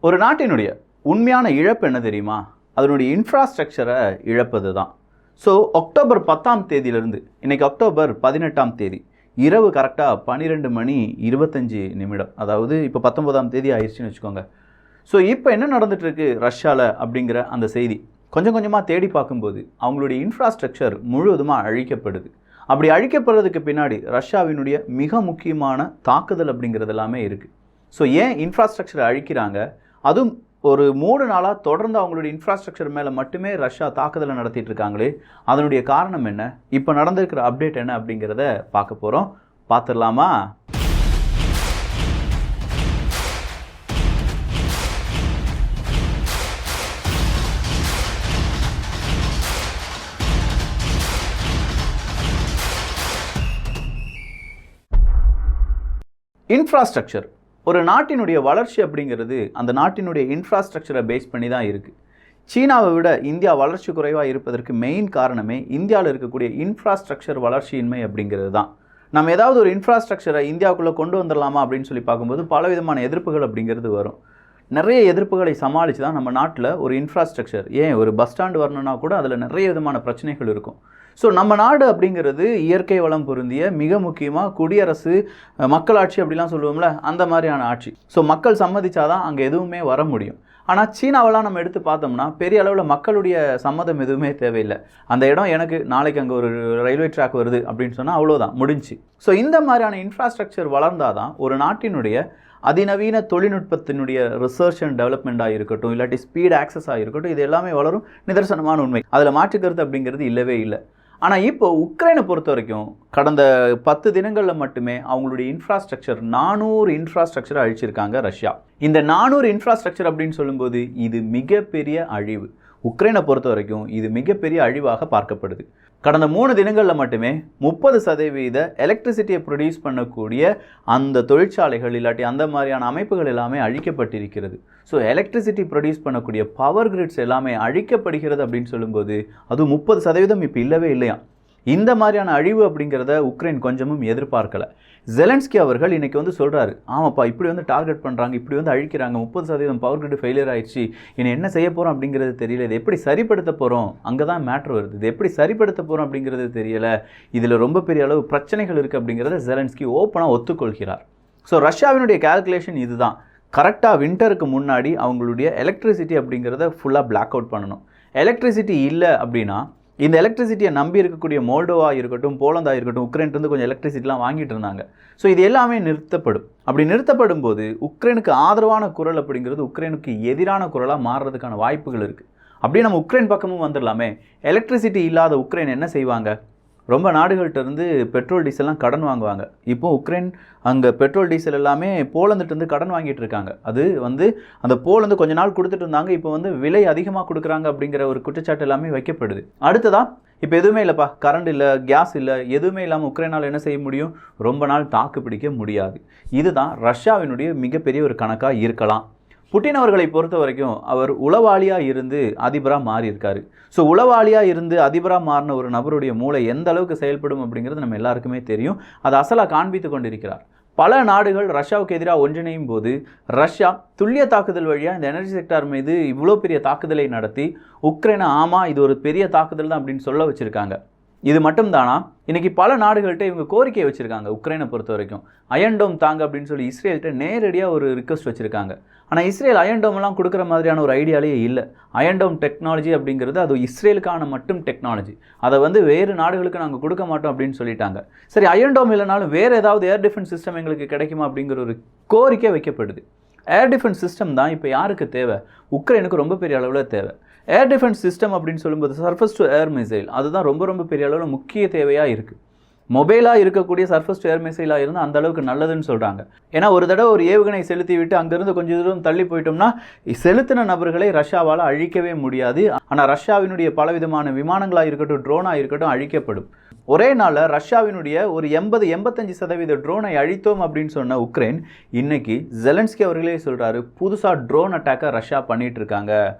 ஒரு நாட்டினுடைய உண்மையான இழப்பு என்ன தெரியுமா? அதனுடைய இன்ஃப்ராஸ்ட்ரக்சரை இழப்பது தான். ஸோ அக்டோபர் 10ஆம் தேதியிலிருந்து இன்றைக்கி அக்டோபர் 18ஆம் தேதி இரவு கரெக்டாக 12:25, அதாவது இப்போ 19ஆம் தேதி ஆயிடுச்சுன்னு வச்சுக்கோங்க. ஸோ இப்போ என்ன நடந்துகிட்ருக்கு ரஷ்யாவில் அப்படிங்கிற அந்த செய்தி கொஞ்சம் கொஞ்சமாக தேடி பார்க்கும்போது அவங்களுடைய இன்ஃப்ராஸ்ட்ரக்சர் முழுவதுமாக அழிக்கப்படுது. அப்படி அழிக்கப்படுறதுக்கு பின்னாடி ரஷ்யாவினுடைய மிக முக்கியமான தாக்குதல் அப்படிங்கிறது எல்லாமே இருக்குது. ஸோ ஏன் இன்ஃப்ராஸ்ட்ரக்சரை அழிக்கிறாங்க? அதுவும் ஒரு 3 நாளாக தொடர்ந்து அவங்களுடைய இன்ஃப்ராஸ்ட்ரக்சர் மேலே மட்டுமே ரஷ்யா தாக்குதலை நடத்திட்டு இருக்காங்களே, அதனுடைய காரணம் என்ன? இப்போ நடந்திருக்கிற அப்டேட் என்ன அப்படிங்கிறத பார்க்க போகிறோம். பார்த்துடலாமா? இன்ஃப்ராஸ்ட்ரக்சர், ஒரு நாட்டினுடைய வளர்ச்சி அப்படிங்கிறது அந்த நாட்டினுடைய இன்ஃப்ராஸ்ட்ரக்சரை பேஸ் பண்ணி தான் இருக்குது. சீனாவை விட இந்தியா வளர்ச்சி குறைவாக இருப்பதற்கு மெயின் காரணமே இந்தியாவில் இருக்கக்கூடிய இன்ஃப்ராஸ்ட்ரக்சர் வளர்ச்சியின்மை அப்படிங்கிறது தான். நம்ம ஏதாவது ஒரு இன்ஃப்ராஸ்ட்ரக்சரை இந்தியாவுக்குள்ளே கொண்டு வந்துடலாமா அப்படின்னு சொல்லி பார்க்கும்போது பலவிதமான எதிர்ப்புகள் அப்படிங்கிறது வரும். நிறைய எதிர்ப்புகளை சமாளித்து தான் நம்ம நாட்டில் ஒரு இன்ஃப்ராஸ்ட்ரக்சர், ஏன் ஒரு பஸ் ஸ்டாண்டு வரணுன்னா கூட அதில் நிறைய விதமான பிரச்சனைகள் இருக்கும். ஸோ நம்ம நாடு அப்படிங்கிறது இயற்கை வளம் பொருந்திய மிக முக்கியமாக குடியரசு மக்களாட்சி அப்படிலாம் சொல்லுவோம்ல, அந்த மாதிரியான ஆட்சி. ஸோ மக்கள் சம்மதிச்சாதான் அங்கே எதுவுமே வர முடியும். ஆனால் சீனாவெல்லாம் நம்ம எடுத்து பார்த்தோம்னா பெரிய அளவில் மக்களுடைய சம்மதம் எதுவுமே தேவையில்லை. அந்த இடம் எனக்கு நாளைக்கு அங்கே ஒரு ரயில்வே ட்ராக் வருது அப்படின்னு சொன்னால் அவ்வளோதான், முடிஞ்சு. ஸோ இந்த மாதிரியான இன்ஃப்ராஸ்ட்ரக்சர் வளர்ந்தால் தான் ஒரு நாட்டினுடைய அதிநவீன தொழில்நுட்பத்தினுடைய ரிசர்ச் அண்ட் டெவலப்மெண்ட்டாக இருக்கட்டும், இல்லாட்டி ஸ்பீட் ஆக்சஸாக இருக்கட்டும், இது எல்லாமே வளரும். நிதர்சனமான உண்மை, அதில் மாற்றுக்கருத்து அப்படிங்கிறது இல்லவே இல்லை. ஆனால் இப்போ உக்ரைனை பொறுத்த வரைக்கும் கடந்த 10 தினங்களில் மட்டுமே அவங்களுடைய இன்ஃப்ராஸ்ட்ரக்சர் 400 இன்ஃப்ராஸ்ட்ரக்சரை அழிச்சிருக்காங்க ரஷ்யா. இந்த 400 இன்ஃப்ராஸ்ட்ரக்சர் அப்படின்னு சொல்லும்போது இது மிகப்பெரிய அழிவு. உக்ரைனை பொறுத்த வரைக்கும் இது மிகப்பெரிய அழிவாக பார்க்கப்படுது. கடந்த 3 தினங்களில் மட்டுமே 30% எலக்ட்ரிசிட்டியை ப்ரொடியூஸ் பண்ணக்கூடிய அந்த தொழிற்சாலைகள் இல்லாட்டி அந்த மாதிரியான அமைப்புகள் எல்லாமே அழிக்கப்பட்டிருக்கிறது. ஸோ எலக்ட்ரிசிட்டி ப்ரொடியூஸ் பண்ணக்கூடிய பவர் கிரிட்ஸ் எல்லாமே அழிக்கப்படுகிறது அப்படின்னு சொல்லும்போது அது 30% இப்போ இல்லவே இல்லையா. இந்த மாதிரியான அழிவு அப்படிங்கிறத உக்ரைன் கொஞ்சமும் எதிர்பார்க்கலை. ஜெலன்ஸ்கி அவர்கள் இன்றைக்கி சொல்கிறாரு, ஆமாப்பா இப்படி டார்கெட் பண்ணுறாங்க, இப்படி அழிக்கிறாங்க, 30% பவர் கிரிட் ஃபெயிலியர் ஆயிடுச்சு, இனி என்ன செய்ய போகிறோம் அப்படிங்கிறது தெரியல, இது எப்படி சரிப்படுத்த போகிறோம், அங்கே தான் மேட்ரு வருது, இது எப்படி சரிப்படுத்த போகிறோம் அப்படிங்கிறது தெரியலை, இதில் ரொம்ப பெரிய அளவு பிரச்சனைகள் இருக்குது அப்படிங்கிறத ஜெலன்ஸ்கி ஓப்பனாக ஒத்துக்கொள்கிறார். ஸோ ரஷ்யாவினுடைய கால்குலேஷன் இதுதான், கரெக்டாக வின்டருக்கு முன்னாடி அவங்களுடைய எலக்ட்ரிசிட்டி அப்படிங்கிறத ஃபுல்லாக பிளாக் அவுட் பண்ணணும். எலக்ட்ரிசிட்டி இல்லை அப்படின்னா இந்த எலக்ட்ரிசிட்டியை நம்பி இருக்கக்கூடிய மோல்டோவாக இருக்கட்டும், போலந்தாக இருக்கட்டும், உக்ரைன்ட்டு கொஞ்சம் எலக்ட்ரிசிட்டிலாம் வாங்கிட்டு இருந்தாங்க. ஸோ இது எல்லாமே நிறுத்தப்படும். அப்படி நிறுத்தப்படும் போது உக்ரைனுக்கு ஆதரவான குரல் அப்படிங்கிறது உக்ரைனுக்கு எதிரான குரலாக மாறுறதுக்கான வாய்ப்புகள் இருக்குது. அப்படியே நம்ம உக்ரைன் பக்கமும் வந்துடலாமே. எலக்ட்ரிசிட்டி இல்லாத உக்ரைன் என்ன செய்வாங்க? ரொம்ப நாடுகள்கிட்ட இருந்து பெட்ரோல் டீசல்லாம் கடன் வாங்குவாங்க. இப்போ உக்ரைன் அங்கே பெட்ரோல் டீசல் எல்லாமே போலந்துட்டு கடன் வாங்கிட்டு இருக்காங்க. அது அந்த போலந்து கொஞ்ச நாள் கொடுத்துட்டு இருந்தாங்க, இப்போ விலை அதிகமாக கொடுக்குறாங்க அப்படிங்கிற ஒரு குற்றச்சாட்டு எல்லாமே வைக்கப்படுது. அடுத்ததான் இப்போ எதுவுமே இல்லைப்பா, கரண்ட் இல்லை, கேஸ் இல்லை, எதுவுமே இல்லாமல் உக்ரைனால் என்ன செய்ய முடியும்? ரொம்ப நாள் தாக்கு பிடிக்க முடியாது. இதுதான் ரஷ்யாவினுடைய மிகப்பெரிய ஒரு கணக்காக இருக்கலாம். புட்டின் அவர்களை பொறுத்த வரைக்கும் அவர் உளவாளியாக இருந்து அதிபராக மாறியிருக்காரு. ஸோ உளவாளியாக இருந்து அதிபராக மாறின ஒரு நபருடைய மூளை எந்த அளவுக்கு செயல்படும் அப்படிங்கிறது நம்ம எல்லாருக்குமே தெரியும். அதை அசலாக காண்பித்து கொண்டிருக்கிறார். பல நாடுகள் ரஷ்யாவுக்கு எதிராக ஒன்றிணையும் போது ரஷ்யா துல்லிய தாக்குதல் வழியாக இந்த எனர்ஜி செக்டார் மீது இவ்வளோ பெரிய தாக்குதலை நடத்தி உக்ரைனை ஆமாம் இது ஒரு பெரிய தாக்குதல் தான் அப்படின்னு சொல்ல வச்சுருக்காங்க. இது மட்டும் தானா? இன்றைக்கி பல நாடுகள்கிட்ட இவங்க கோரிக்கை வச்சுருக்காங்க. உக்ரைனை பொறுத்த வரைக்கும் அயன்டோம் தாங்க அப்படின்னு சொல்லி இஸ்ரேல்கிட்ட நேரடியாக ஒரு ரிக்வஸ்ட் வச்சுருக்காங்க. ஆனால் இஸ்ரேல் அயன்டோம்லாம் கொடுக்குற மாதிரியான ஒரு ஐடியாலேயே இல்லை. அயன்டோம் டெக்னாலஜி அப்படிங்கிறது அது இஸ்ரேலுக்கான மட்டும் டெக்னாலஜி, அதை வேறு நாடுகளுக்கு நாங்கள் கொடுக்க மாட்டோம் அப்படின்னு சொல்லிட்டாங்க. சரி, அயன்டோம் இல்லைனாலும் வேறு ஏதாவது ஏர் டிஃபென்ஸ் சிஸ்டம் எங்களுக்கு கிடைக்குமா அப்படிங்கிற ஒரு கோரிக்கை வைக்கப்படுது. ஏர் டிஃபென்ஸ் சிஸ்டம் தான் இப்போ யாருக்கு தேவை? உக்ரைனுக்கு ரொம்ப பெரிய அளவில் தேவை. ஏர் டிஃபென்ஸ் சிஸ்டம் அப்படின்னு சொல்லும்போது சர்ஃபஸ் டு ஏர் மிசைல் அதுதான் ரொம்ப பெரிய அளவில் முக்கிய தேவையாக இருக்குது. மொபைலாக இருக்கக்கூடிய சர்ஃபஸ் டு ஏர் மிசைலாக இருந்தால் அந்த அளவுக்கு நல்லதுன்னு சொல்கிறாங்க. ஏன்னா ஒரு தடவை ஒரு ஏவுகணை செலுத்தி விட்டு அங்கேருந்து கொஞ்சம் தூரம் தள்ளி போயிட்டோம்னா செலுத்தின நபர்களை ரஷ்யாவால் அழிக்கவே முடியாது. ஆனால் ரஷ்யாவினுடைய பலவிதமான விமானங்களாக இருக்கட்டும், ட்ரோனாக இருக்கட்டும் அழிக்கப்படும். ஒரே நாளில் ரஷ்யாவினுடைய ஒரு 80-85% ட்ரோனை அழித்தோம் அப்படின்னு சொன்ன உக்ரைன் இன்னைக்கு ஜெலன்ஸ்கி அவர்களே சொல்கிறாரு, புதுசாக ட்ரோன் அட்டாக்கை ரஷ்யா பண்ணிட்டு இருக்காங்க.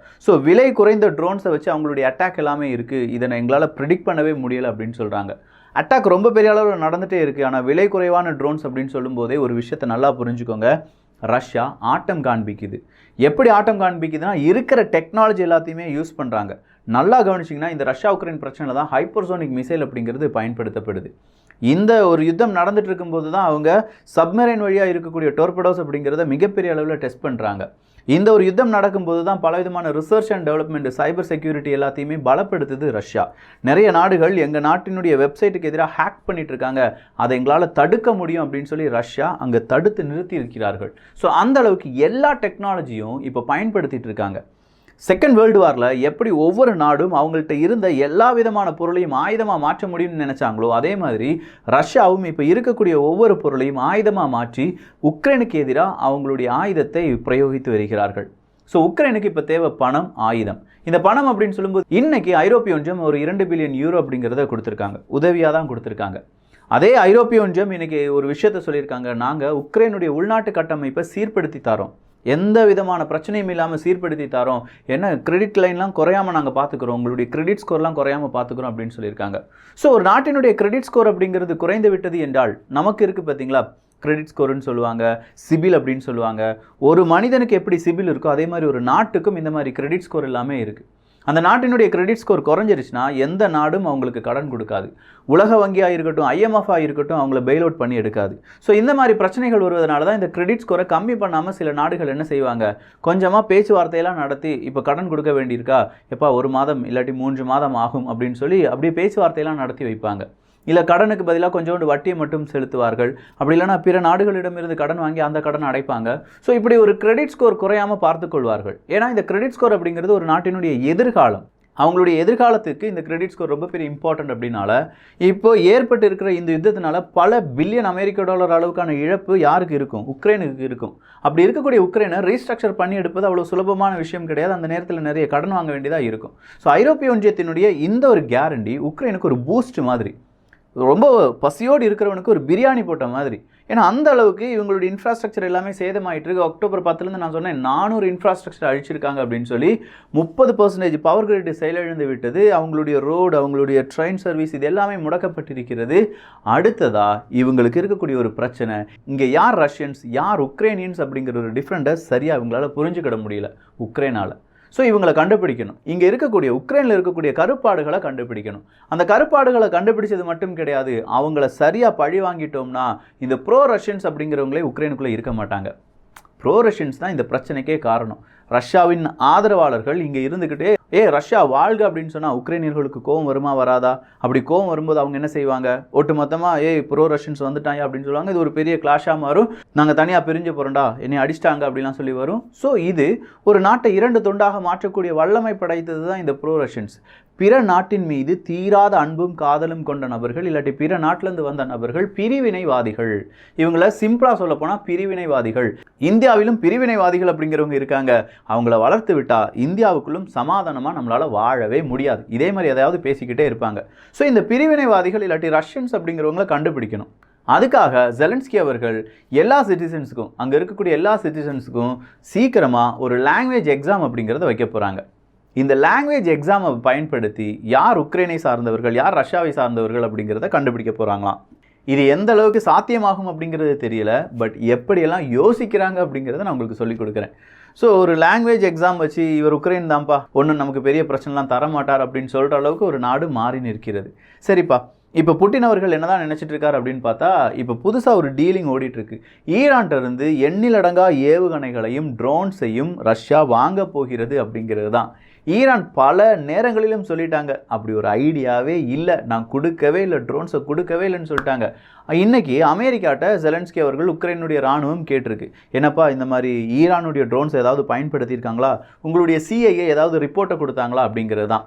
ஸோ விலை குறைந்த ட்ரோன்ஸை வச்சு அவங்களுடைய அட்டாக் எல்லாமே இருக்குது, இதை எங்களால் ப்ரிடிக்ட் பண்ணவே முடியலை அப்படின்னு சொல்கிறாங்க. அட்டாக் ரொம்ப பெரிய அளவில் நடந்துகிட்டே இருக்குது. ஆனால் விலை குறைவான ட்ரோன்ஸ் அப்படின்னு சொல்லும்போதே ஒரு விஷயத்தை நல்லா புரிஞ்சுக்கோங்க. ரஷ்யா ஆட்டம் காண்பிக்குது. எப்படி ஆட்டம் காண்பிக்குதுன்னா, இருக்கிற டெக்னாலஜி எல்லாத்தையுமே யூஸ் பண்ணுறாங்க. நல்லா கவனிச்சிங்கன்னா, இந்த ரஷ்யா உக்ரைன் பிரச்சனை தான் ஹைப்பர்சோனிக் மிசைல் அப்படிங்கிறது பயன்படுத்தப்படுது. இந்த ஒரு யுத்தம் நடந்துட்டு இருக்கும்போது தான் அவங்க சப்மரைன் வழியாக இருக்கக்கூடிய டோர்படோஸ் அப்படிங்கிறத மிகப்பெரிய அளவில் டெஸ்ட் பண்ணுறாங்க. இந்த ஒரு யுத்தம் நடக்கும்போது தான் பலவிதமான research and development, cyber security எல்லாத்தையுமே பலப்படுத்துது ரஷ்யா. நிறைய நாடுகள் எங்கள் நாட்டினுடைய வெப்சைட்டுக்கு எதிராக ஹேக் பண்ணிட்டு இருக்காங்க, அதை எங்களால் தடுக்க முடியும் அப்படின்னு சொல்லி ரஷ்யா அங்கே தடுத்து நிறுத்தி இருக்கிறார்கள். ஸோ அந்த அளவுக்கு எல்லா டெக்னாலஜியும் இப்போ பயன்படுத்திட்டு இருக்காங்க. செகண்ட் வேர்ல்டு வாரில் எப்படி ஒவ்வொரு நாடும் அவங்கள்ட்ட இருந்த எல்லா விதமான பொருளையும் ஆயுதமாக மாற்ற முடியும்னு நினச்சாங்களோ, அதே மாதிரி ரஷ்யாவும் இப்போ இருக்கக்கூடிய ஒவ்வொரு பொருளையும் ஆயுதமாக மாற்றி உக்ரைனுக்கு எதிராக அவங்களுடைய ஆயுதத்தை பிரயோகித்து வருகிறார்கள். ஸோ உக்ரைனுக்கு இப்போ தேவை பணம், ஆயுதம். இந்த பணம் அப்படின்னு சொல்லும்போது இன்னைக்கு ஐரோப்பிய ஒன்றியம் ஒரு 2 பில்லியன் யூரோ அப்படிங்கிறத கொடுத்துருக்காங்க, உதவியாக தான் கொடுத்துருக்காங்க. அதே ஐரோப்பிய ஒன்றியம் இன்னைக்கு ஒரு விஷயத்த சொல்லியிருக்காங்க, நாங்கள் உக்ரைனுடைய உள்நாட்டு கட்டமைப்பை சீர்படுத்தி தரோம், எந்த விதமான பிரச்சனையும் இல்லாமல் சீர்படுத்தி தரோம், என்ன கிரெடிட் லைன்லாம் குறையாமல் நாங்கள் பார்த்துக்குறோம், உங்களுடைய கிரெடிட் ஸ்கோர்லாம் குறையாமல் பார்த்துக்குறோம் அப்படின்னு சொல்லியிருக்காங்க. ஸோ ஒரு நாட்டினுடைய கிரெடிட் ஸ்கோர் அப்படிங்கிறது குறைந்து விட்டது என்றால் நமக்கு இருக்குது பார்த்தீங்களா, கிரெடிட் ஸ்கோர்னு சொல்லுவாங்க, சிபில் அப்படின்னு சொல்லுவாங்க. ஒரு மனிதனுக்கு எப்படி சிபில் இருக்கோ அதே மாதிரி ஒரு நாட்டுக்கும் இந்த மாதிரி கிரெடிட் ஸ்கோர் எல்லாமே இருக்குது. அந்த நாட்டினுடைய கிரெடிட் ஸ்கோர் குறைஞ்சிருச்சுன்னா எந்த நாடும் அவங்களுக்கு கடன் கொடுக்காது. உலக வங்கியாக இருக்கட்டும், IMF இருக்கட்டும், அவங்கள பெயில் அவுட் பண்ணி எடுக்காது. ஸோ இந்த மாதிரி பிரச்சனைகள் வருவதனால தான் இந்த கிரெடிட் ஸ்கோரை கம்மி பண்ணாமல் சில நாடுகள் என்ன செய்வாங்க, கொஞ்சமாக பேச்சுவார்த்தையெல்லாம் நடத்தி, இப்போ கடன் கொடுக்க வேண்டியிருக்கா, எப்பா 1 மாதம் இல்லாட்டி 3 மாதம் ஆகும் அப்படின்னு சொல்லி அப்படியே பேச்சுவார்த்தையெல்லாம் நடத்தி வைப்பாங்க. இல்லை கடனுக்கு பதிலாக கொஞ்சோண்டு வட்டியை மட்டும் செலுத்துவார்கள். அப்படி இல்லைனா பிற நாடுகளிடமிருந்து கடன் வாங்கி அந்த கடன் அடைப்பாங்க. ஸோ இப்படி ஒரு கிரெடிட் ஸ்கோர் குறையாமல் பார்த்துக்கொள்வார்கள். ஏன்னா இந்த கிரெடிட் ஸ்கோர் அப்படிங்கிறது ஒரு நாட்டினுடைய எதிர்காலம். அவங்களுடைய எதிர்காலத்துக்கு இந்த கிரெடிட் ஸ்கோர் ரொம்ப பெரிய இம்பார்ட்டன்ட். அப்படின்னால இப்போ ஏற்பட்டு இருக்கிற இந்த யுத்தத்தினால பல பில்லியன் $1 அளவுக்கான இழப்பு யாருக்கு இருக்கும், உக்ரைனுக்கு இருக்கும். அப்படி இருக்கக்கூடிய உக்ரைனை ரீஸ்ட்ரக்சர் பண்ணி எடுப்பது அவ்வளோ சுலபமான விஷயம் கிடையாது. அந்த நேரத்தில் நிறைய கடன் வாங்க வேண்டியதாக இருக்கும். ஸோ ஐரோப்பிய ஒன்றியத்தினுடைய இந்த ஒரு கேரண்டி உக்ரைனுக்கு ஒரு பூஸ்ட் மாதிரி, ரொம்ப பசியோடு இருக்கிறவனுக்கு ஒரு பிரியாணி போட்ட மாதிரி. ஏன்னா அந்த அளவுக்கு இவங்களுடைய இன்ஃப்ராஸ்ட்ரக்சர் எல்லாமே சேதமாயிட்டு இருக்கு. அக்டோபர் 10 நான் சொன்னேன் 400 இன்ஃப்ராஸ்ட்ரக்சர் அழிச்சிருக்காங்க அப்படின்னு சொல்லி. 30% பவர் கிரிட் செயலிழந்து விட்டது. அவங்களுடைய ரோடு, அவங்களுடைய ட்ரெயின் சர்வீஸ் இது எல்லாமே முடக்கப்பட்டிருக்கிறது. அடுத்ததா இவங்களுக்கு இருக்கக்கூடிய ஒரு பிரச்சனை, இங்கே யார் ரஷ்யன்ஸ் யார் உக்ரைனியன்ஸ் அப்படிங்கிற ஒரு டிஃப்ரெண்ட்டை சரியாக இவங்களால புரிஞ்சுக்கிட முடியல உக்ரைனால். ஸோ இவங்களை கண்டுபிடிக்கணும். இங்கே இருக்கக்கூடிய உக்ரைனில் இருக்கக்கூடிய கருப்பாடுகளை கண்டுபிடிக்கணும். அந்த கருப்பாடுகளை கண்டுபிடிச்சது மட்டும் கிடையாது, அவங்கள சரியாக பழி வாங்கிட்டோம்னா இந்த ப்ரோ ரஷ்யன்ஸ் அப்படிங்கிறவங்களே உக்ரைனுக்குள்ளே இருக்க மாட்டாங்க. ப்ரோ ரஷ்யன்ஸ் தான் இந்த பிரச்சனைக்கே காரணம். ரஷ்யாவின் ஆதரவாளர்கள் இங்கே இருந்துக்கிட்டே ரஷ்யா வாழ்க அப்படின்னு சொன்னால் உக்ரைனியர்களுக்கு கோவம் வருமா வராதா? அப்படி கோவம் வரும்போது அவங்க என்ன செய்வாங்க, ஒட்டுமொத்தமாக ப்ரோ ரஷ்யன்ஸ் வந்துட்டாங்க அப்படின்னு சொல்லுவாங்க. இது ஒரு பெரிய கிளாஷாக மாறும். நாங்கள் தனியாக பிரிஞ்சு போகிறோம்டா, என்னை அடிச்சிட்டாங்க அப்படிலாம் சொல்லி வரும். ஸோ இது ஒரு நாட்டை 2 துண்டாக மாற்றக்கூடிய வல்லமை படைத்தது தான் இந்த ப்ரோ ரஷ்யன்ஸ். பிற நாட்டின் மீது தீராத அன்பும் காதலும் கொண்ட நபர்கள், இல்லாட்டி பிற நாட்டிலேருந்து வந்த நபர்கள் பிரிவினைவாதிகள். இவங்கள சிம்பிளாக சொல்ல போனால் பிரிவினைவாதிகள். இந்தியாவிலும் பிரிவினைவாதிகள் அப்படிங்கிறவங்க இருக்காங்க. அவங்கள வளர்த்து விட்டா இந்தியாவுக்குள்ளும் சமாதானமாக நம்மளால் வாழவே முடியாது. இதே மாதிரி எதையாவது பேசிக்கிட்டே இருப்பாங்க. ஸோ இந்த பிரிவினைவாதிகள் இல்லாட்டி ரஷ்யன்ஸ் அப்படிங்கிறவங்கள கண்டுபிடிக்கணும். அதுக்காக ஜெலன்ஸ்கி அவர்கள் எல்லா சிட்டிசன்ஸுக்கும், அங்கே இருக்கக்கூடிய எல்லா சிட்டிசன்ஸுக்கும் சீக்கிரமாக ஒரு லாங்குவேஜ் எக்ஸாம் அப்படிங்கிறத வைக்க போகிறாங்க. இந்த லாங்குவேஜ் எக்ஸாமை பயன்படுத்தி யார் உக்ரைனை சார்ந்தவர்கள் யார் ரஷ்யாவை சார்ந்தவர்கள் அப்படிங்கிறத கண்டுபிடிக்க போகிறாங்களாம். இது எந்த அளவுக்கு சாத்தியமாகும் அப்படிங்கிறது தெரியல, பட் எப்படியெல்லாம் யோசிக்கிறாங்க அப்படிங்கிறத நான் உங்களுக்கு சொல்லிக் கொடுக்குறேன். ஸோ ஒரு லாங்குவேஜ் எக்ஸாம் வச்சு இவர் உக்ரைன் தான்ப்பா, ஒன்றும் நமக்கு பெரிய பிரச்சனைலாம் தரமாட்டார் அப்படின்னு சொல்கிற அளவுக்கு ஒரு நாடு மாறி நிற்கிறது. சரிப்பா, இப்போ புட்டின் அவர்கள் என்னதான் நினைச்சிட்டு இருக்காரு அப்படின்னு பார்த்தா, இப்போ புதுசாக ஒரு டீலிங் ஓடிட்டு இருக்கு. ஈரான்கிட்ட இருந்து எண்ணிலடங்கா ஏவுகணைகளையும் ட்ரோன்ஸையும் ரஷ்யா வாங்க போகிறது அப்படிங்கிறது தான். ஈரான் பல நேரங்களிலும் சொல்லிட்டாங்க, அப்படி ஒரு ஐடியாவே இல்லை, நான் கொடுக்கவே இல்லை, ட்ரோன்ஸை கொடுக்கவே இல்லைன்னு சொல்லிட்டாங்க. இன்னைக்கு அமெரிக்காட்ட ஜெலன்ஸ்கி அவர்கள் உக்ரைனுடைய இராணுவம் கேட்டிருக்கு, என்னப்பா இந்த மாதிரி ஈரானுடைய ட்ரோன்ஸ் ஏதாவது பயன்படுத்தியிருக்காங்களா, உங்களுடைய CIA ஏதாவது ரிப்போர்ட்டை கொடுத்தாங்களா அப்படிங்கிறது தான்.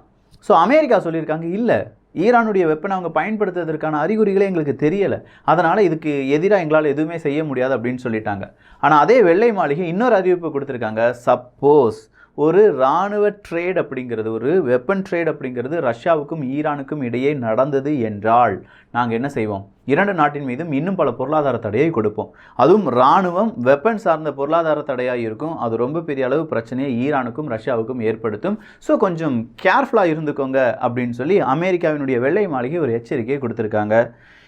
ஸோ அமெரிக்கா சொல்லியிருக்காங்க, இல்லை, ஈரானுடைய வெப்பனை அவங்க பயன்படுத்துவதற்கான அறிகுறிகளே எங்களுக்கு தெரியலை, அதனால் இதுக்கு எதிராக எங்களால் எதுவுமே செய்ய முடியாது அப்படின்னு சொல்லிட்டாங்க. ஆனால் அதே வெள்ளை மாளிகை இன்னொரு அறிவிப்பு கொடுத்துருக்காங்க, சப்போஸ் ஒரு இராணுவ ட்ரேட் அப்படிங்கிறது, ஒரு வெப்பன் ட்ரேட் அப்படிங்கிறது ரஷ்யாவுக்கும் ஈரானுக்கும் இடையே நடந்தது என்றால் நாங்கள் என்ன செய்வோம், 2 நாட்டின் மீதும் இன்னும் பல பொருளாதார தடையை கொடுப்போம். அதுவும் இராணுவம் வெப்பன் சார்ந்த பொருளாதார தடையாக இருக்கும். அது ரொம்ப பெரிய அளவு பிரச்சனையை ஈரானுக்கும் ரஷ்யாவுக்கும் ஏற்படுத்தும். ஸோ கொஞ்சம் கேர்ஃபுல்லாக இருந்துக்கோங்க அப்படின்னு சொல்லி அமெரிக்காவினுடைய வெள்ளை மாளிகை ஒரு எச்சரிக்கையை கொடுத்துருக்காங்க.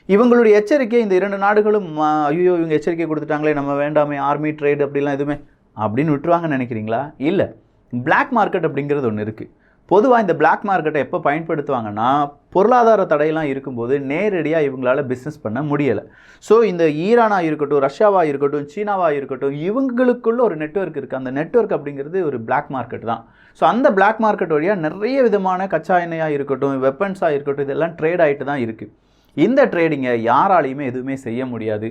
இவங்களுடைய எச்சரிக்கை இந்த 2 நாடுகளும் ஐயோ இவங்க எச்சரிக்கை கொடுத்துட்டாங்களே நம்ம வேண்டாமே ஆர்மி ட்ரேட் அப்படிலாம் எதுவுமே அப்படின்னு விட்டுருவாங்கன்னு நினைக்கிறீங்களா? இல்லை, பிளாக் மார்க்கெட் அப்படிங்கிறது ஒன்று இருக்குது. பொதுவாக இந்த பிளாக் மார்க்கெட்டை எப்போ பயன்படுத்துவாங்கன்னா பொருளாதார தடையெல்லாம் இருக்கும்போது நேரடியாக இவங்களால பிஸ்னஸ் பண்ண முடியலை. ஸோ இந்த ஈரானாக இருக்கட்டும், ரஷ்யாவாக இருக்கட்டும், சீனாவாக இருக்கட்டும், இவங்களுக்குள்ள ஒரு நெட்வொர்க் இருக்குது. அந்த நெட்வொர்க் அப்படிங்கிறது ஒரு பிளாக் மார்க்கெட் தான். ஸோ அந்த பிளாக் மார்க்கெட் வழியாக நிறைய விதமான கச்சா எண்ணெயாக இருக்கட்டும், வெப்பன்ஸாக இருக்கட்டும், இதெல்லாம் ட்ரேட் ஆகிட்டு தான் இருக்குது. இந்த ட்ரேடிங்கை யாராலையுமே எதுவுமே செய்ய முடியாது.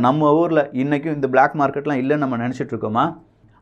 நம்ம ஊரில் இன்றைக்கும் இந்த பிளாக் மார்க்கெட்லாம் இல்லைன்னு நம்ம நினச்சிட்டு இருக்கோமா?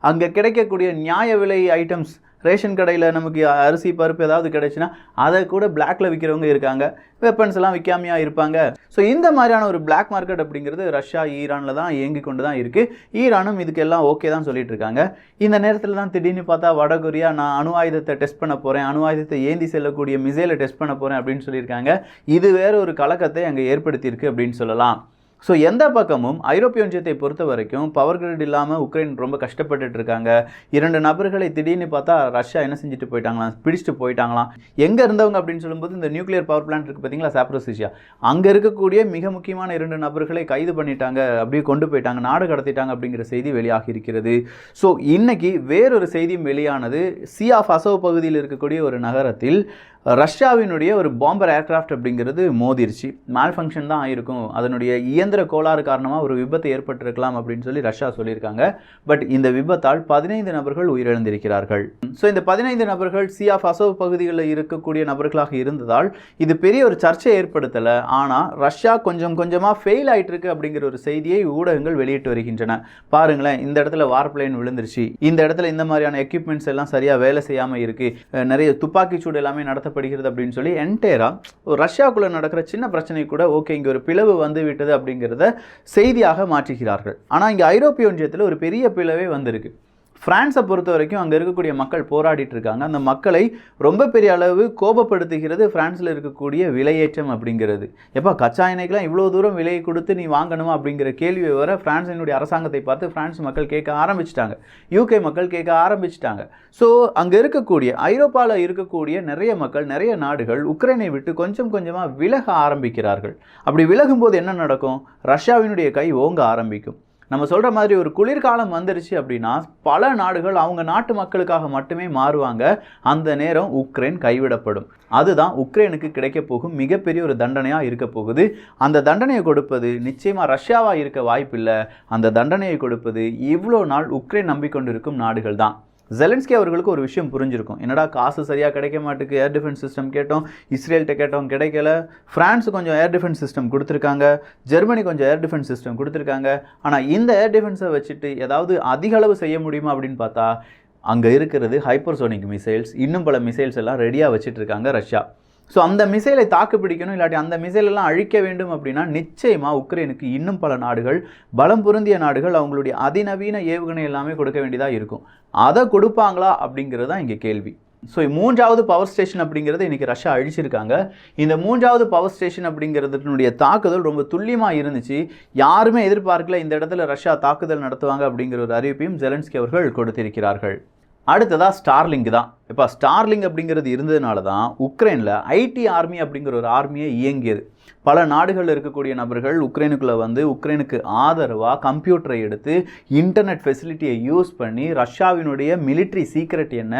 அங்கே கிடைக்கக்கூடிய நியாய விலை ஐட்டம்ஸ், ரேஷன் கடையில் நமக்கு அரிசி பருப்பு ஏதாவது கிடைச்சுன்னா அதை கூட பிளாக்ல விற்கிறவங்க இருக்காங்க, வெப்பன்ஸ் எல்லாம் விற்காமையாக இருப்பாங்க. ஸோ இந்த மாதிரியான ஒரு பிளாக் மார்க்கெட் அப்படிங்கிறது ரஷ்யா ஈரானில் தான் இயங்கி கொண்டு தான் இருக்குது. ஈரானும் இதுக்கு எல்லாம் ஓகே தான் சொல்லிட்டு இருக்காங்க. இந்த நேரத்தில் தான் திடீர்னு பார்த்தா வடகொரியா நான் அணு ஆயுதத்தை டெஸ்ட் பண்ண போகிறேன், அணு ஆயுதத்தை ஏந்தி செல்லக்கூடிய மிசைலை டெஸ்ட் பண்ண போகிறேன் அப்படின்னு சொல்லியிருக்காங்க. இது வேற ஒரு கலக்கத்தை அங்கே ஏற்படுத்தியிருக்கு அப்படின்னு சொல்லலாம். ஸோ எந்த பக்கமும் ஐரோப்பிய ஒன்றியத்தை பொறுத்த வரைக்கும் பவர் கிரிட் இல்லாமல் உக்ரைன் ரொம்ப கஷ்டப்பட்டுட்டு இருக்காங்க. 2 நபர்களை திடீர்னு பார்த்தா ரஷ்யா என்ன செஞ்சுட்டு போயிட்டாங்களாம், பிடிச்சிட்டு போயிட்டாங்களாம். எங்கே இருந்தவங்க அப்படின்னு சொல்லும்போது இந்த நியூக்ளியர் பவர் பிளான்ட் இருக்குது பார்த்தீங்களா, சாப்ரோசிஷியா, அங்கே இருக்கக்கூடிய மிக முக்கியமான 2 நபர்களை கைது பண்ணிட்டாங்க, அப்படியே கொண்டு போயிட்டாங்க, நாடு கடத்திட்டாங்க அப்படிங்கிற செய்தி வெளியாகி இருக்கிறது. ஸோ இன்னைக்கு வேறொரு செய்தியும் வெளியானது. சி ஆஃப் அசோவ் பகுதியில் இருக்கக்கூடிய ஒரு நகரத்தில் ரஷ்யாவினுடைய ஒரு பாம்பர் ஏர்கிராஃப்ட் அப்படிங்கிறது மோதிருச்சு. மேல் ஃபங்க்ஷன் தான் ஆயிருக்கும், அதனுடைய இயந்திர கோளாறு காரணமாக ஒரு விபத்து ஏற்பட்டிருக்கலாம் அப்படின்னு சொல்லி ரஷ்யா சொல்லியிருக்காங்க. பட் இந்த விபத்தால் 15 நபர்கள் உயிரிழந்திருக்கிறார்கள். ஸோ இந்த 15 நபர்கள் சி ஆஃப் அசோவ் பகுதிகளில் இருக்கக்கூடிய நபர்களாக இருந்ததால் இது பெரிய ஒரு சர்ச்சை ஏற்படுத்தலை. ஆனால் ரஷ்யா கொஞ்சம் கொஞ்சமாக ஃபெயில் ஆகிட்டு இருக்கு அப்படிங்கிற ஒரு செய்தியை ஊடகங்கள் வெளியிட்டு வருகின்றன. பாருங்களேன், இந்த இடத்துல வார்பிளேன் விழுந்துருச்சு, இந்த இடத்துல இந்த மாதிரியான எக்யூப்மெண்ட்ஸ் எல்லாம் சரியாக வேலை செய்யாமல் இருக்கு, நிறைய துப்பாக்கிச்சூடு எல்லாமே நடத்தப்படுகிறது அப்படின்னு சொல்லி என்டையரா ரஷ்யாக்குள்ள நடக்கிற சின்ன பிரச்சனை கூட ஓகே இங்கே ஒரு பிளவு வந்து விட்டது அப்படிங்கிறத செய்தியாக மாற்றுகிறார்கள். ஆனால் இங்கே ஐரோப்பிய ஒன்றியத்தில் ஒரு பெரிய பிளவே வந்திருக்கு. பிரான்ஸை பொறுத்த வரைக்கும் அங்கே இருக்கக்கூடிய மக்கள் போராடிட்டு இருக்காங்க. அந்த மக்களை ரொம்ப பெரிய அளவு கோபப்படுத்துகிறது பிரான்ஸில் இருக்கக்கூடிய விலையேற்றம் அப்படிங்கிறது. எப்போ கச்சா எண்ணெய்க்கெலாம் இவ்வளோ தூரம் விலையை கொடுத்து நீ வாங்கணுமா அப்படிங்கிற கேள்வியை வர பிரான்ஸினுடைய அரசாங்கத்தை பார்த்து பிரான்ஸ் மக்கள் கேட்க ஆரம்பிச்சிட்டாங்க, யூகே மக்கள் கேட்க ஆரம்பிச்சிட்டாங்க. ஸோ அங்கே இருக்கக்கூடிய ஐரோப்பாவில் இருக்கக்கூடிய நிறைய மக்கள், நிறைய நாடுகள் உக்ரைனை விட்டு கொஞ்சம் கொஞ்சமாக விலக ஆரம்பிக்கிறார்கள். அப்படி விலகும்போது என்ன நடக்கும்? ரஷ்யாவினுடைய கை ஓங்க ஆரம்பிக்கும். நம்ம சொல்கிற மாதிரி ஒரு குளிர்காலம் வந்துருச்சு அப்படின்னா பல நாடுகள் அவங்க நாட்டு மக்களுக்காக மட்டுமே மாறுவாங்க. அந்த நேரம் உக்ரைன் கைவிடப்படும். அதுதான் உக்ரைனுக்கு கிடைக்க போகும் மிகப்பெரிய ஒரு தண்டனையாக இருக்க போகுது. அந்த தண்டனையை கொடுப்பது நிச்சயமாக ரஷ்யாவாக இருக்க வாய்ப்பில்லை. அந்த தண்டனையை கொடுப்பது இவ்வளோ நாள் உக்ரைன் நம்பிக்கொண்டிருக்கும் நாடுகள் தான். ஜெலன்ஸ்கி அவர்களுக்கு ஒரு விஷயம் புரிஞ்சிருக்கும். என்னடா காசு சரியாக கிடைக்க மாட்டுக்கு, ஏர் டிஃபென்ஸ் சிஸ்டம் கேட்டோம், இஸ்ரேல்கிட்ட கேட்டோம் கிடைக்கல, ஃப்ரான்ஸ் கொஞ்சம் ஏர் டிஃபென்ஸ் சிஸ்டம் கொடுத்துருக்காங்க, ஜெர்மனி கொஞ்சம் ஏர் டிஃபென்ஸ் சிஸ்டம் கொடுத்துருக்காங்க. ஆனால் இந்த ஏர் டிஃபென்ஸை வச்சுட்டு ஏதாவது அதிக அளவு செய்ய முடியுமா அப்படின்னு பார்த்தா அங்கே இருக்கிறது ஹைப்பர்சோனிக் மிசைல்ஸ், இன்னும் பல மிசைல்ஸ் எல்லாம் ரெடியாக வச்சுட்டு இருக்காங்க ரஷ்யா. ஸோ அந்த மிசைலை தாக்கு பிடிக்கணும், இல்லாட்டி அந்த மிசைலெல்லாம் அழிக்க வேண்டும் அப்படின்னா நிச்சயமாக உக்ரைனுக்கு இன்னும் பல நாடுகள், பலம் பொருந்திய நாடுகள் அவங்களுடைய அதிநவீன ஏவுகணை எல்லாமே கொடுக்க வேண்டியதாக இருக்கும். அதை கொடுப்பாங்களா அப்படிங்கிறது தான் இங்கே கேள்வி. ஸோ 3வது பவர் ஸ்டேஷன் அப்படிங்கிறது இன்றைக்கி ரஷ்யா அழிச்சிருக்காங்க. இந்த 3வது பவர் ஸ்டேஷன் அப்படிங்கிறதுனுடைய தாக்குதல் ரொம்ப துல்லியமாக இருந்துச்சு. யாருமே எதிர்பார்க்கல இந்த இடத்துல ரஷ்யா தாக்குதல் நடத்துவாங்க அப்படிங்கிற ஒரு அறிவிப்பையும் ஜெலன்ஸ்கி அவர்கள் கொடுத்திருக்கிறார்கள். அடுத்ததாக ஸ்டார்லிங்க் தான். இப்போ ஸ்டார்லிங்க் அப்படிங்கிறது இருந்ததுனால தான் உக்ரைனில் ஐடி ஆர்மி அப்படிங்கிற ஒரு ஆர்மியை இயங்கியது. பல நாடுகளில் இருக்கக்கூடிய நபர்கள் உக்ரைனுக்குள்ளே வந்து உக்ரைனுக்கு ஆதரவாக கம்ப்யூட்டரை எடுத்து இன்டர்நெட் ஃபெசிலிட்டியை யூஸ் பண்ணி ரஷ்யாவினுடைய மிலிட்ரி சீக்ரெட் என்ன,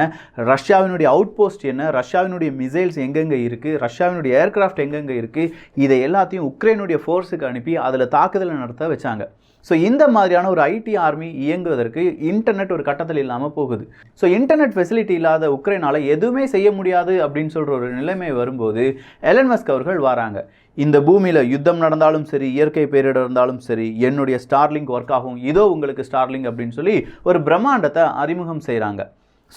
ரஷ்யாவினுடைய அவுட் போஸ்ட் என்ன, ரஷ்யாவினுடைய மிசைல்ஸ் எங்கெங்கே இருக்குது, ரஷ்யாவினுடைய ஏர்கிராஃப்ட் எங்கெங்கே இருக்குது, இதை எல்லாத்தையும் உக்ரைனுடைய ஃபோர்ஸுக்கு அனுப்பி அதில் தாக்குதலை நடத்த வச்சாங்க. ஸோ இந்த மாதிரியான ஒரு ஐடி ஆர்மி இயங்குவதற்கு இன்டர்நெட் ஒரு கட்டத்தில் இல்லாமல் போகுது. ஸோ இன்டர்நெட் ஃபெசிலிட்டி இல்லாத உக்ரைனால் எதுவுமே செய்ய முடியாது அப்படின்னு சொல்கிற ஒரு நிலைமை வரும்போது எலன் மஸ்க் அவர்கள் வராங்க. இந்த பூமியில் யுத்தம் நடந்தாலும் சரி, இயற்கை பேரிடர் இருந்தாலும் சரி, என்னுடைய ஸ்டார்லிங்க் ஒர்க் ஆகும், இதோ உங்களுக்கு ஸ்டார்லிங்க் அப்படின்னு சொல்லி ஒரு பிரம்மாண்டத்தை அறிமுகம் செய்கிறாங்க.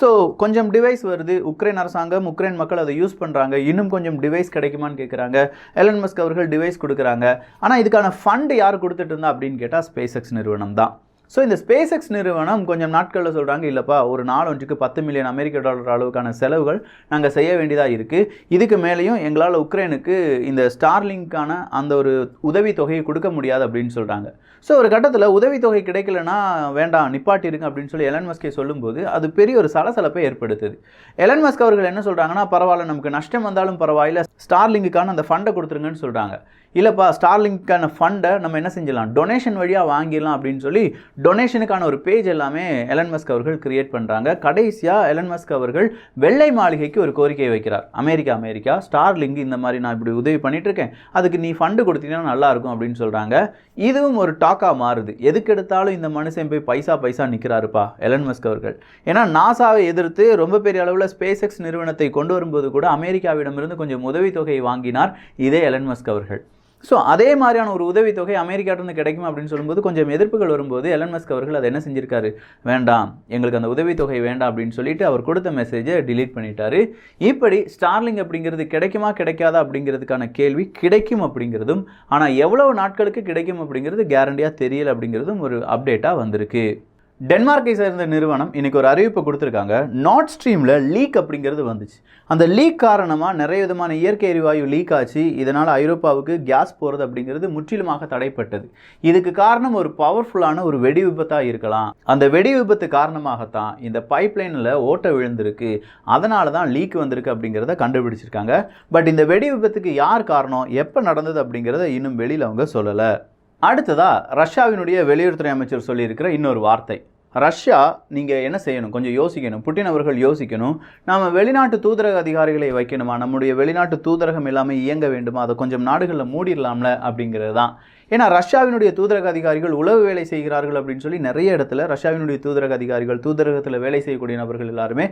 ஸோ கொஞ்சம் டிவைஸ் வருது, உக்ரைன் அரசாங்கம், உக்ரைன் மக்கள் அதை யூஸ் பண்ணுறாங்க. இன்னும் கொஞ்சம் டிவைஸ் கிடைக்குமான்னு கேட்குறாங்க. எலன் மஸ்க் அவர்கள் டிவைஸ் கொடுக்குறாங்க. ஆனால் இதுக்கான ஃபண்டு யார் கொடுத்துட்டு இருந்தா அப்படின்னு கேட்டால் ஸ்பேஸ் எக்ஸ் நிறுவனம் தான். ஸோ இந்த ஸ்பேஸ் எக்ஸ் நிறுவனம் கொஞ்சம் நாட்களில் சொல்கிறாங்க, இல்லைப்பா ஒரு நாளொன்றுக்கு $10 மில்லியன் அளவுக்கான செலவுகள் நாங்கள் செய்ய வேண்டியதாக இருக்குது, இதுக்கு மேலேயும் எங்களால் உக்ரைனுக்கு இந்த ஸ்டார்லிங்கான அந்த ஒரு உதவித்தொகையை கொடுக்க முடியாது அப்படின்னு சொல்கிறாங்க. ஸோ ஒரு கட்டத்தில் உதவித்தொகை கிடைக்கலன்னா வேண்டாம் நிப்பாட்டிருங்க அப்படின்னு சொல்லி எலன் மஸ்கே சொல்லும்போது அது பெரிய ஒரு சலசலப்பை ஏற்படுத்துது. எலன் மஸ்க் அவர்கள் என்ன சொல்கிறாங்கன்னா, பரவாயில்ல நமக்கு நஷ்டம் வந்தாலும் பரவாயில்ல, ஸ்டார்லிங்குக்கான அந்த ஃபண்டை கொடுத்துருங்கன்னு சொல்கிறாங்க. இல்லைப்பா ஸ்டார்லிங்க்கான ஃபண்டை நம்ம என்ன செஞ்சிடலாம், டொனேஷன் வழியாக வாங்கிடலாம் அப்படின்னு சொல்லி டொனேஷனுக்கான ஒரு பேஜ் எல்லாமே எலன் மஸ்க் அவர்கள் கிரியேட் பண்ணுறாங்க. கடைசியாக எலன் மஸ்க் அவர்கள் வெள்ளை மாளிகைக்கு ஒரு கோரிக்கையை வைக்கிறார். அமெரிக்கா ஸ்டார்லிங்க் இந்த மாதிரி நான் இப்படி உதவி பண்ணிட்டு இருக்கேன், அதுக்கு நீ ஃபண்டு கொடுத்தீங்கன்னா நல்லாயிருக்கும் அப்படின்னு சொல்கிறாங்க. இதுவும் ஒரு டாக்காக மாறுது. எதுக்கு எடுத்தாலும் இந்த மனுஷன் போய் பைசா நிற்கிறாருப்பா எலன் மஸ்க் அவர்கள். ஏன்னா நாசாவை எதிர்த்து ரொம்ப பெரிய அளவில் ஸ்பேஸ் எக்ஸ் நிறுவனத்தை கொண்டு வரும்போது கூட அமெரிக்காவிடமிருந்து கொஞ்சம் உதவித்தொகையை வாங்கினார் இதே எலன் மஸ்க் அவர்கள். ஸோ அதே மாதிரியான ஒரு உதவித்தொகை அமெரிக்காட்டிருந்து கிடைக்கும் அப்படின்னு சொல்லும்போது கொஞ்சம் எதிர்ப்புகள் வரும்போது எலன் மஸ்க் அவர்கள் அதை என்ன செஞ்சிருக்காரு, வேண்டாம் எங்களுக்கு அந்த உதவித்தொகை வேண்டாம் அப்படின்னு சொல்லிட்டு அவர் கொடுத்த மெசேஜை டிலீட் பண்ணிட்டாரு. இப்படி ஸ்டார்லிங் அப்படிங்கிறது கிடைக்குமா கிடைக்காதா அப்படிங்கிறதுக்கான கேள்வி கிடைக்கும் அப்படிங்கிறதும், ஆனால் எவ்வளவு நாட்களுக்கு கிடைக்கும் அப்படிங்கிறது கேரண்டியாக தெரியல அப்படிங்கிறதும் ஒரு அப்டேட்டாக வந்திருக்கு. டென்மார்க்கை சேர்ந்த நிறுவனம் இன்னைக்கு ஒரு அறிவிப்பை கொடுத்துருக்காங்க. நார்த் ஸ்ட்ரீமில் லீக் அப்படிங்கிறது வந்துச்சு. அந்த லீக் காரணமாக நிறைய விதமான இயற்கை எரிவாயு லீக் ஆச்சு. இதனால் ஐரோப்பாவுக்கு கேஸ் போகிறது அப்படிங்கிறது முற்றிலுமாக தடைப்பட்டது. இதுக்கு காரணம் ஒரு பவர்ஃபுல்லான ஒரு வெடி விபத்தாக இருக்கலாம். அந்த வெடி விபத்து காரணமாகத்தான் இந்த பைப்லைனில் ஓட்டை விழுந்திருக்கு, அதனால தான் லீக் வந்திருக்கு அப்படிங்கிறத கண்டுபிடிச்சிருக்காங்க. பட் இந்த வெடி விபத்துக்கு யார் காரணம், எப்போ நடந்தது அப்படிங்கிறத இன்னும் வெளியில் அவங்க சொல்லலை. அடுத்ததாக ரஷ்யாவினுடைய வெளியுறவுத்துறை அமைச்சர் சொல்லியிருக்கிற இன்னொரு வார்த்தை, ரஷ்யா நீங்கள் என்ன செய்யணும், கொஞ்சம் யோசிக்கணும், புட்டின் அவர்கள் யோசிக்கணும், நாம் வெளிநாட்டு தூதரக அதிகாரிகளை வைக்கணுமா, நம்முடைய வெளிநாட்டு தூதரகம் எல்லாமே இயங்க வேண்டுமா, அதை கொஞ்சம் நாடுகளில் மூடிடலாம்ல அப்படிங்கிறது தான். ஏன்னா ரஷ்யாவினுடைய தூதரக அதிகாரிகள் உளவு வேலை செய்கிறார்கள் அப்படின்னு சொல்லி நிறைய இடத்துல ரஷ்யாவினுடைய தூதரக அதிகாரிகள், தூதரகத்தில் வேலை செய்யக்கூடிய நபர்கள் எல்லாருமே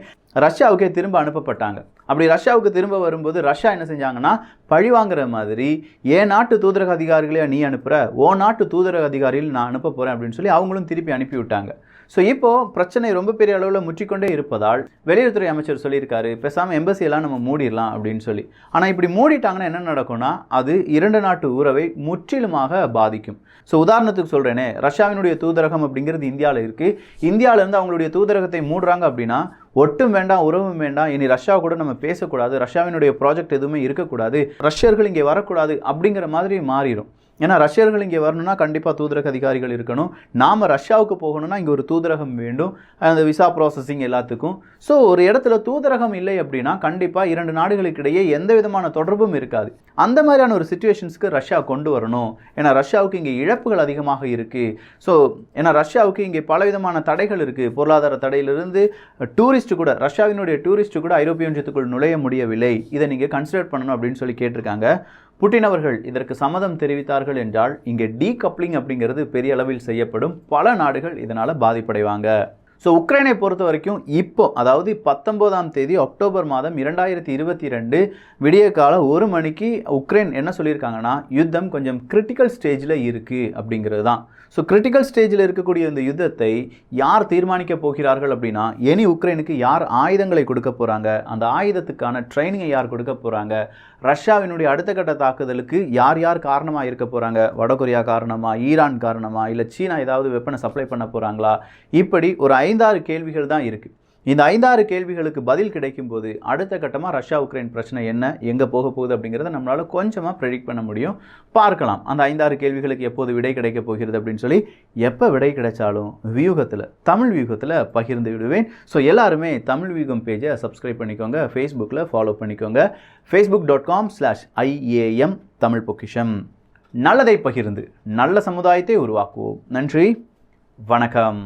ரஷ்யாவுக்கே திரும்ப அனுப்பப்பட்டாங்க. அப்படி ரஷ்யாவுக்கு திரும்ப வரும்போது ரஷ்யா என்ன செஞ்சாங்கன்னா, பழி வாங்குற மாதிரி என் நாட்டு தூதரக அதிகாரிகளையா நீ அனுப்புகிற, ஓ நாட்டு தூதரக அதிகாரிகள் நான் அனுப்ப போகிறேன் அப்படின்னு சொல்லி அவங்களும் திருப்பி அனுப்பிவிட்டாங்க. ஸோ இப்போது பிரச்சனை ரொம்ப பெரிய அளவில் முற்றிக்கொண்டே இருப்பதால் வெளியுறவுத்துறை அமைச்சர் சொல்லியிருக்காரு, பேசாமல் எம்பசியெல்லாம் நம்ம மூடிடலாம் அப்படின்னு சொல்லி. ஆனால் இப்படி மூடிட்டாங்கன்னா என்ன நடக்கும்னா, அது இரண்டு நாட்டு உறவை முற்றிலுமாக பாதிக்கும். ஸோ உதாரணத்துக்கு சொல்கிறேனே, ரஷ்யாவினுடைய தூதரகம் அப்படிங்கிறது இந்தியாவில் இருக்குது. இந்தியாவிலேருந்து அவங்களுடைய தூதரகத்தை மூடுறாங்க அப்படின்னா ஒட்டும் வேண்டாம், உறவும் வேண்டாம், இனி ரஷ்யா கூட நம்ம பேசக்கூடாது, ரஷ்யாவினுடைய ப்ராஜெக்ட் எதுவுமே இருக்கக்கூடாது, ரஷ்யர்கள் இங்கே வரக்கூடாது அப்படிங்கிற மாதிரி மாறிடும். ஏன்னா ரஷ்யர்கள் இங்கே வரணும்னா கண்டிப்பாக தூதரக அதிகாரிகள் இருக்கணும், நாம் ரஷ்யாவுக்கு போகணும்னா இங்கே ஒரு தூதரகம் வேண்டும், அந்த விசா ப்ராசஸிங் எல்லாத்துக்கும். ஸோ ஒரு இடத்துல தூதரகம் இல்லை அப்படின்னா கண்டிப்பாக இரண்டு நாடுகளுக்கிடையே எந்த விதமான தொடர்பும் இருக்காது. அந்த மாதிரியான ஒரு சிச்சுவேஷன்ஸ்க்கு ரஷ்யா கொண்டு வரணும். ஏன்னா ரஷ்யாவுக்கு இங்கே இழப்புகள் அதிகமாக இருக்குது. ஸோ ஏன்னா ரஷ்யாவுக்கு இங்கே பலவிதமான தடைகள் இருக்குது. பொருளாதார தடையிலிருந்து டூரிஸ்ட் கூட, ரஷ்யாவினுடைய டூரிஸ்ட் கூட ஐரோப்பிய ஒன்றியத்துக்குள் நுழைய முடியவில்லை, இதை நீங்கள் கன்சிடர் பண்ணணும் அப்படின்னு சொல்லி கேட்டிருக்காங்க. புட்டின் அவர்கள் இதற்கு சம்மதம் தெரிவித்தார்கள் என்றால் இங்கே டீகப்ளிங் அப்படிங்கிறது பெரிய அளவில் செய்யப்படும். பல நாடுகள் இதனால் பாதிப்படைவாங்க. ஸோ உக்ரைனை பொறுத்த வரைக்கும் இப்போ, அதாவது 19ஆம் தேதி அக்டோபர் மாதம் 2022 விடிய கால 1 மணிக்கு உக்ரைன் என்ன சொல்லியிருக்காங்கன்னா, யுத்தம் கொஞ்சம் கிரிட்டிக்கல் ஸ்டேஜில் இருக்குது அப்படிங்கிறது தான். ஸோ கிரிட்டிக்கல் ஸ்டேஜில் இருக்கக்கூடிய இந்த யுத்தத்தை யார் தீர்மானிக்க போகிறார்கள் அப்படின்னா, இனி உக்ரைனுக்கு யார் ஆயுதங்களை கொடுக்க போகிறாங்க, அந்த ஆயுதத்துக்கான ட்ரைனிங்கை யார் கொடுக்க போகிறாங்க, ரஷ்யாவினுடைய அடுத்த கட்ட தாக்குதலுக்கு யார் யார் காரணமாக இருக்க போகிறாங்க, வடகொரியா காரணமா, ஈரான் காரணமா, இல்லை சீனா ஏதாவது வெப்பனை சப்ளை பண்ண போகிறாங்களா, இப்படி ஒரு 5-6 கேள்விகள் தான் இருக்குது. இந்த 5-6 கேள்விகளுக்கு பதில் கிடைக்கும் போது அடுத்த கட்டமாக ரஷ்யா உக்ரைன் பிரச்சனை என்ன, எங்கே போக போகுது அப்படிங்கிறத நம்மளால் கொஞ்சமாக ப்ரெடிக்ட் பண்ண முடியும். பார்க்கலாம் அந்த 5-6 கேள்விகளுக்கு எப்போது விடை கிடைக்க போகிறது அப்படின்னு சொல்லி. எப்போ விடை கிடைச்சாலும் வியூகத்தில், தமிழ் வியூகத்தில் பகிர்ந்து விடுவேன். ஸோ எல்லாருமே தமிழ் வியூகம் பேஜை சப்ஸ்கிரைப் பண்ணிக்கோங்க, ஃபேஸ்புக்கில் ஃபாலோ பண்ணிக்கோங்க. facebook.com/IAM தமிழ் பொக்கிஷம். நல்லதை பகிர்ந்து நல்ல சமுதாயத்தை உருவாக்குவோம். நன்றி, வணக்கம்.